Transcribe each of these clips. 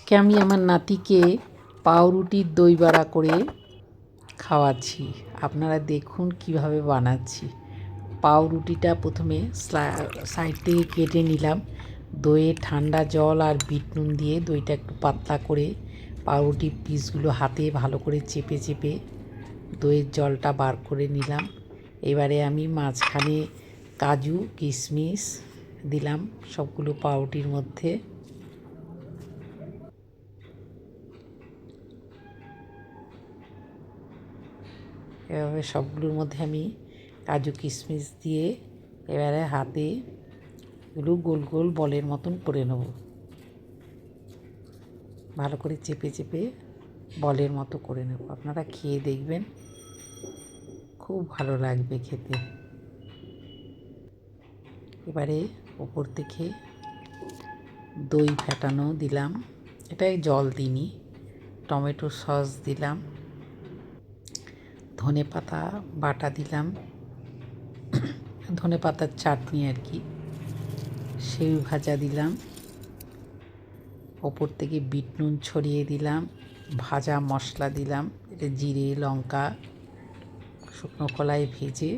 আজকে আমি আমার নাতিকে পাউরুটির দই বড়া করে খাওয়াচ্ছি। আপনারা দেখুন কিভাবে বানাচ্ছি। পাউরুটিটা প্রথমে সাইড থেকে কেটে নিলাম। দইয়ে ঠান্ডা জল আর বিট নুন দিয়ে দইটা একটু পাতলা করে পাউরুটির পিসগুলো হাতে ভালো করে চেপে চেপে দইয়ের জলটা বার করে নিলাম। এবারে আমি মাঝখানে কাজু কিশমিশ দিলাম সবগুলো পাউরুটির মধ্যে। এভাবে সবগুলোর মধ্যে আমি কাজু কিশমিশ দিয়ে এবারে হাতে এগুলো গোল গোল বলের মতন করে নেব। ভালো করে চেপে চেপে বলের মতো করে নেব। আপনারা খেয়ে দেখবেন, খুব ভালো লাগবে খেতে। এবারে ওপর থেকে দই ফেটানো দিলাম, এটাই জল দিইনি। টমেটো সস দিলাম, ধনে পাতা বাটা দিলাম, ধনে পাতার চাটনি আর কি, সেউ ভাজা দিলাম, ওপর থেকে বিট নুন ছড়িয়ে দিলাম, ভাজা মশলা দিলাম, এটা জিরে লঙ্কা শুকনো কলাই ভেজে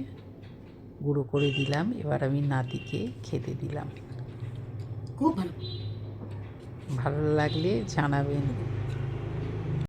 গুঁড়ো করে দিলাম। এবার আমি নাতিকে খেতে দিলাম। খুব ভালো লাগলে জানাবেন।